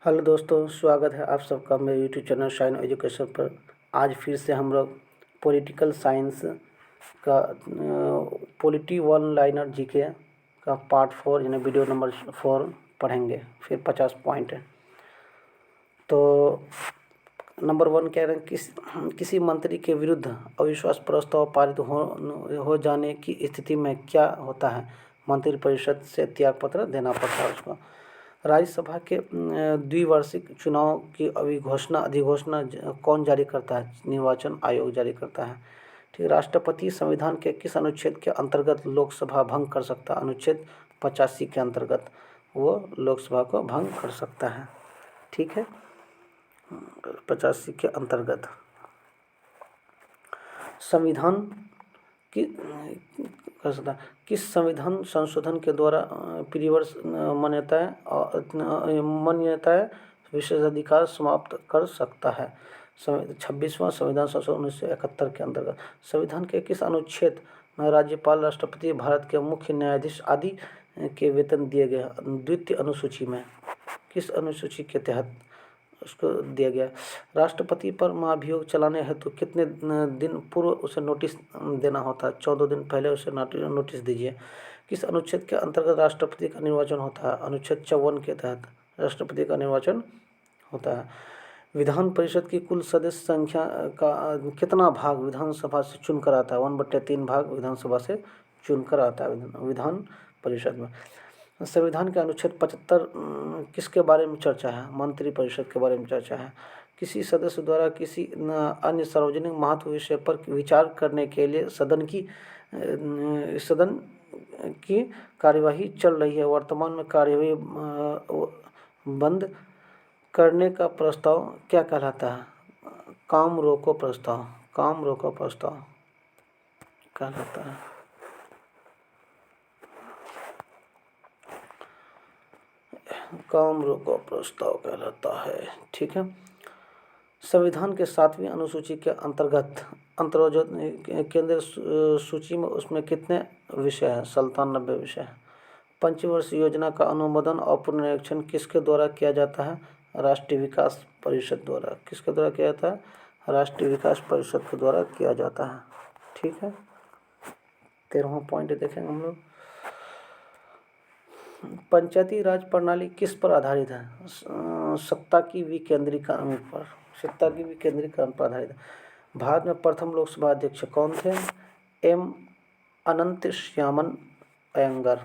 Hello दोस्तों, स्वागत है आप सबका मेरे यूट्यूब चैनल शाइन एजुकेशन पर। आज फिर से हम लोग पॉलिटिकल साइंस का पॉलिटी वन लाइनर जीके का पार्ट 4 यानी वीडियो नंबर 4 पढ़ेंगे। फिर 50 पॉइंट है। तो नंबर 1 कह रहे हैं किसी मंत्री के विरुद्ध अविश्वास प्रस्ताव पारित हो जाने की स्थिति में क्या होता है? मंत्रिपरिषद से त्यागपत्र देना पड़ता है उसको। राज्यसभा के द्विवार्षिक चुनाव की अधिघोषणा कौन जारी करता है? निर्वाचन आयोग जारी करता है। ठीक। राष्ट्रपति संविधान के किस अनुच्छेद के अंतर्गत लोकसभा भंग कर सकता है? अनुच्छेद 85 के अंतर्गत वो लोकसभा को भंग कर सकता है। ठीक है, 85 के अंतर्गत। संविधान की कर सकता है। किस संविधान संशोधन के द्वारा प्रीवर्ष मान्यताएं विशेषाधिकार समाप्त कर सकता है? 26वां संविधान संशोधन 1971 के अंतर्गत। संविधान के किस अनुच्छेद में राज्यपाल, राष्ट्रपति, भारत के मुख्य न्यायाधीश आदि के वेतन दिए गए? द्वितीय अनुसूची में। किस अनुसूची के तहत उसको दिया गया? राष्ट्रपति पर महाभियोग चलाने हेतु कितने दिन पूर्व उसे नोटिस देना होता है? 14 दिन पहले उसे नोटिस दीजिए। किस अनुच्छेद के अंतर्गत राष्ट्रपति का निर्वाचन होता है? अनुच्छेद 54 के तहत राष्ट्रपति का निर्वाचन होता है। विधान परिषद की कुल सदस्य संख्या का कितना भाग विधानसभा से चुनकर आता है? 1/3 भाग विधानसभा से चुनकर आता है विधान परिषद में। संविधान के अनुच्छेद 75 किसके बारे में चर्चा है? मंत्रिपरिषद के बारे में चर्चा है। किसी सदस्य द्वारा किसी अन्य सार्वजनिक महत्व विषय पर विचार करने के लिए सदन की कार्यवाही चल रही है, वर्तमान में कार्यवाही बंद करने का प्रस्ताव क्या कहलाता है? काम रोको प्रस्ताव। काम रोको प्रस्ताव कहलाता है। काम रोको प्रस्ताव कहलाता है। ठीक है। संविधान के 7वीं अनुसूची के अंतर्गत केंद्रीय सूची में उसमें कितने विषय हैं? 97 विषय हैं। पंचवर्षीय योजना का अनुमोदन और पुनरीक्षण किसके द्वारा किया जाता है? राष्ट्रीय विकास परिषद द्वारा। किसके द्वारा किया जाता है? राष्ट्रीय विकास परिषद के द्वारा किया जाता है। ठीक है। 13वां पॉइंट देखेंगे हम लोग। पंचायती राज प्रणाली किस पर आधारित है? सत्ता की विकेंद्रीकरण पर। सत्ता की विकेंद्रीकरण पर आधारित है। भारत में प्रथम लोकसभा अध्यक्ष कौन थे? एम अनंत श्यामन अयंगर।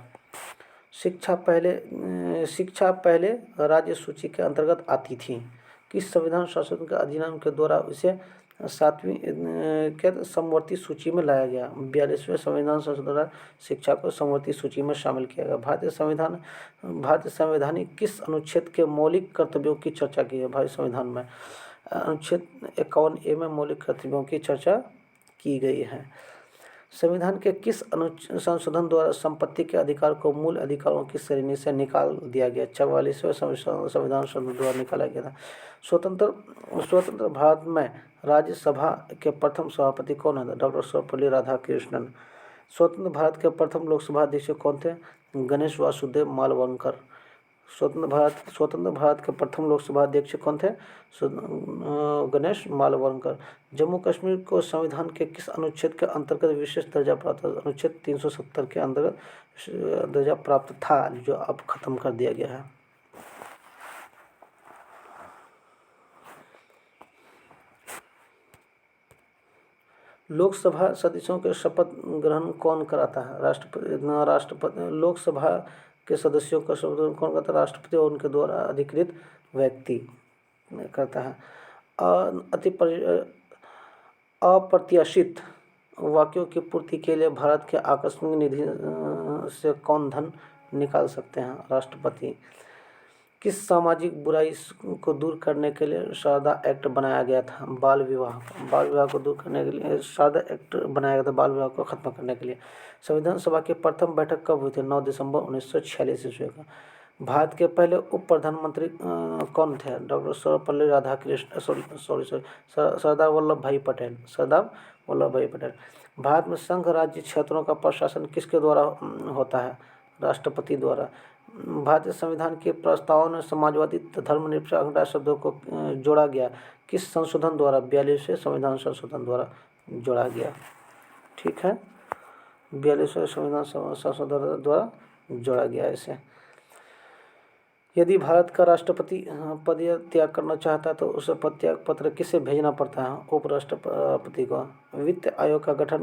शिक्षा पहले राज्य सूची के अंतर्गत आती थी। किस संविधान संशोधन के अधिनियम के द्वारा इसे 7वीं के समवर्ती सूची में लाया गया? 42वें संविधान संशोधन द्वारा शिक्षा को समवर्ती सूची में शामिल किया गया। भारतीय संवैधानिक किस अनुच्छेद के मौलिक कर्तव्यों की चर्चा की है? भारतीय संविधान में अनुच्छेद 51A में मौलिक कर्तव्यों की चर्चा की गई है। संविधान के किस संशोधन द्वारा संपत्ति के अधिकार को मूल अधिकारों की श्रेणी से निकाल दिया गया? 44वें संविधान संशोधन द्वारा निकाला गया था। स्वतंत्र भारत में राज्यसभा के प्रथम सभापति कौन है? डॉक्टर सर्वपल्ली राधाकृष्णन। स्वतंत्र भारत के प्रथम लोकसभा अध्यक्ष कौन थे? गणेश वासुदेव मालवणकर। स्वतंत्र भारत के प्रथम लोकसभा अध्यक्ष कौन थे? गणेश मालवणकर। जम्मू कश्मीर को संविधान के किस अनुच्छेद के अंतर्गत विशेष दर्जा प्राप्त था? अनुच्छेद 370 के अंतर्गत दर्जा प्राप्त था, जो अब खत्म कर दिया गया है। लोकसभा सदस्यों के शपथ ग्रहण कौन कराता है? राष्ट्रपति। लोकसभा के सदस्यों का शपथ ग्रहण कौन करता है? राष्ट्रपति और उनके द्वारा अधिकृत व्यक्ति करता है। अप्रत्याशित वाक्यों की पूर्ति के लिए भारत के आकस्मिक निधि से कौन धन निकाल सकते हैं? राष्ट्रपति। किस सामाजिक बुराई को दूर करने के लिए शारदा एक्ट बनाया गया था? बाल विवाह को दूर करने के लिए शारदा एक्ट बनाया गया था, बाल विवाह को खत्म करने के लिए। संविधान सभा की प्रथम बैठक कब हुई थी? 9 दिसंबर 1946 ईस्वी को। भारत के पहले उप प्रधानमंत्री कौन थे? डॉक्टर सर्वपल्ली राधाकृष्ण सरदार वल्लभ भाई पटेल। सरदार वल्लभ भाई पटेल। भारत में संघ राज्य क्षेत्रों का प्रशासन किसके द्वारा होता है? राष्ट्रपति द्वारा। भारतीय संविधान के प्रस्तावना में समाजवादी धर्मनिरपेक्ष गणराज्य शब्दों को जोड़ा गया किस संशोधन द्वारा? 42वें संविधान संशोधन द्वारा जोड़ा गया। ठीक है, 42वें संविधान संशोधन द्वारा जोड़ा गया इसे। यदि भारत का राष्ट्रपति पद त्याग करना चाहता है तो उसे पद त्याग पत्र किसे भेजना पड़ता है? उपराष्ट्रपति को। वित्त आयोग का गठन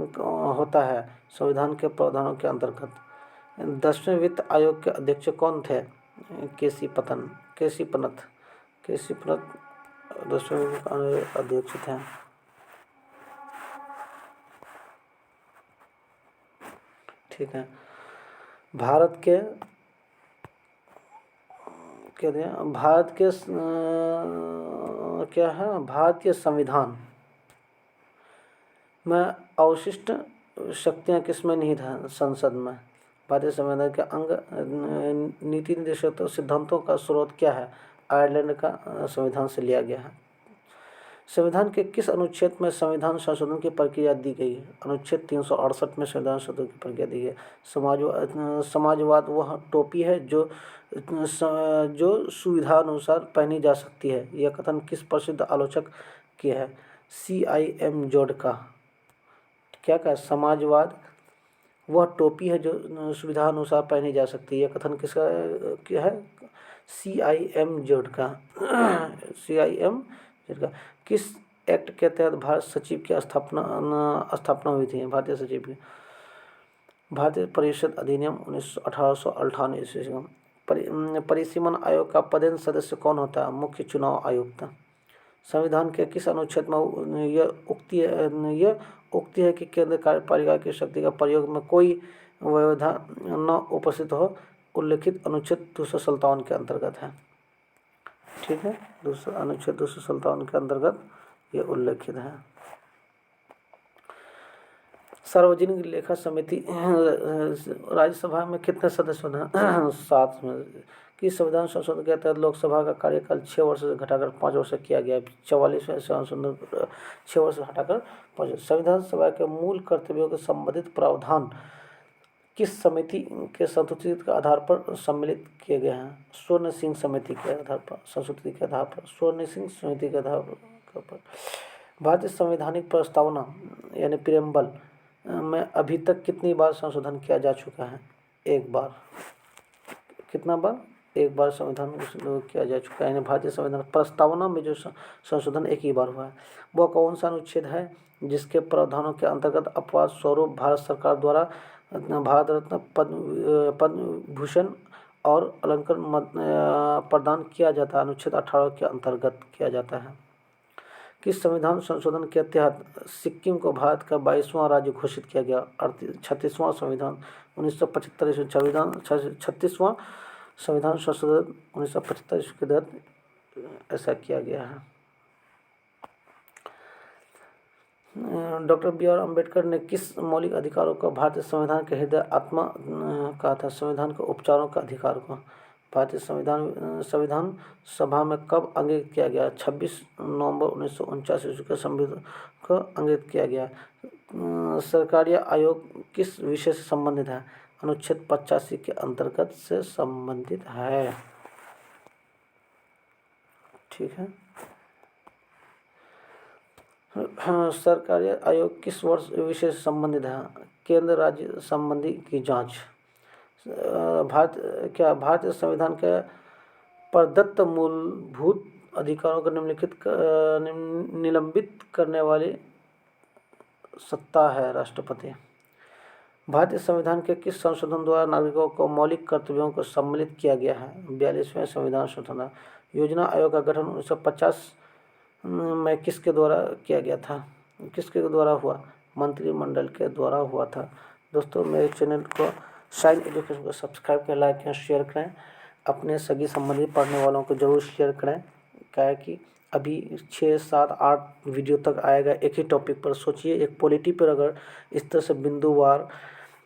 होता है संविधान के प्रावधानों के अंतर्गत। 10वें वित्त आयोग के अध्यक्ष कौन थे? केसी पन्त 10वें अध्यक्ष थे। ठीक है, भारत के भारतीय संविधान में अवशिष्ट शक्तियाँ किसमें निहित हैं? संसद में। भारतीय संविधान के अंग नीति निर्देशक सिद्धांतों का स्रोत क्या है? आयरलैंड का संविधान से लिया गया है। संविधान के किस अनुच्छेद में संविधान संशोधन की प्रक्रिया दी गई? अनुच्छेद 368 में संविधान संशोधन की प्रक्रिया दी गई। समाजवाद वह टोपी है जो सुविधानुसार पहनी जा सकती है। यह कथन किस प्रसिद्ध आलोचक की है? CIM जोड का। क्या कहा? समाजवाद वह टोपी है जो सुविधानुसार पहनी जा सकती है। यह कथन किसका क्या है? CIM जोड का। CIM जोड का। किस एक्ट के तहत भारत सचिव की स्थापना हुई थी? भारतीय सचिव की भारतीय परिषद अधिनियम 1898 ईस्वी। परिसीमन आयोग का पदेन सदस्य कौन होता है? मुख्य चुनाव आयुक्त। संविधान के किस अनुच्छेद में यह उक्ति है कि केंद्र कार्यपालिका की शक्ति का प्रयोग में कोई व्यवधान न उपस्थित हो? उल्लेखित अनुच्छेद 257 के अंतर्गत है। ठीक है, अनुच्छेद 257 के अंतर्गत ये उल्लेखित है। सार्वजनिक लेखा समिति राज्यसभा में कितने सदस्य होते हैं? 7 में। कि संविधान संशोधन के तहत लोकसभा का कार्यकाल 6 वर्ष से घटाकर 5 वर्ष किया गया। 44वें संशोधन 6 वर्ष घटाकर 5 वर्ष। संविधान सभा के मूल कर्तव्यों के संबंधित प्रावधान किस समिति के संस्तुति के आधार पर सम्मिलित किए गए हैं? स्वर्ण सिंह समिति के आधार पर, संस्तुति के आधार पर, स्वर्ण सिंह समिति के आधार पर। भारतीय संवैधानिक प्रस्तावना यानी प्रियम्बल में अभी तक कितनी बार संशोधन किया जा चुका है? 1 बार। कितना बार? 1 बार संविधान में किया जा चुका है। यानी भारतीय संविधान प्रस्तावना में जो संशोधन 1 ही बार हुआ है। वह कौन सा अनुच्छेद है जिसके प्रावधानों के अंतर्गत अपवाद स्वरूप भारत सरकार द्वारा भारत रत्न पद्म भूषण और अलंकरण प्रदान किया जाता है? अनुच्छेद 18 के अंतर्गत किया जाता है। किस संविधान संशोधन के तहत सिक्किम को भारत का 22वां राज्य घोषित किया गया? 36वां संविधान 1975 संविधान 36वां संविधान संशोधन 1975 के तहत ऐसा किया गया है। डॉक्टर BR अम्बेडकर ने किस मौलिक अधिकारों को भारतीय संविधान के हृदय आत्मा कहा था? संविधान के उपचारों का अधिकार को। भारतीय संविधान सभा में कब अंगीकृत किया गया? 26 नवंबर 1949 ईस्वी को संविधान को अंगीकृत किया गया। सरकारी आयोग किस विषय से संबंधित है? अनुच्छेद 85 के अंतर्गत से संबंधित है। ठीक है, सरकारी आयोग किस विषय से संबंधित है? केंद्र राज्य संबंधी की जांच। भारतीय संविधान के प्रदत्त मूलभूत अधिकारों को निलंबित करने वाली सत्ता है राष्ट्रपति। भारतीय संविधान के किस संशोधन द्वारा नागरिकों को मौलिक कर्तव्यों को सम्मिलित किया गया है? 42वें संविधान संशोधन। योजना आयोग का गठन 1950 में किसके द्वारा किया गया था? किसके द्वारा हुआ? मंत्रिमंडल के द्वारा हुआ था। दोस्तों, मेरे चैनल को साइन एजुकेशन को सब्सक्राइब करें, लाइक करें, शेयर करें। अपने सगी संबंधी पढ़ने वालों को ज़रूर शेयर करें। क्या है कि अभी 6, 7, 8 वीडियो तक आएगा एक ही टॉपिक पर। सोचिए, एक पॉलिटी पर अगर इस तरह से बिंदुवार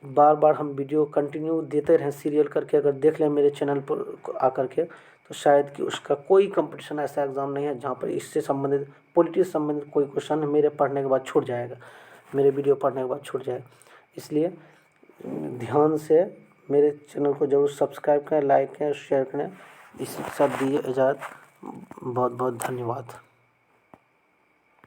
बार बार हम वीडियो कंटिन्यू देते रहें सीरियल करके, अगर देख लें मेरे चैनल पर आकर के, तो शायद कि उसका कोई कंपटीशन ऐसा एग्ज़ाम नहीं है जहाँ पर इससे संबंधित पॉलिटी से संबंधित कोई क्वेश्चन मेरे पढ़ने के बाद छूट जाएगा, मेरे वीडियो पढ़ने के बाद छूट जाएगा। इसलिए ध्यान से मेरे चैनल को ज़रूर सब्सक्राइब करें, लाइक करें, शेयर करें। इसी के साथ दीजिए इजाज़त। बहुत बहुत धन्यवाद।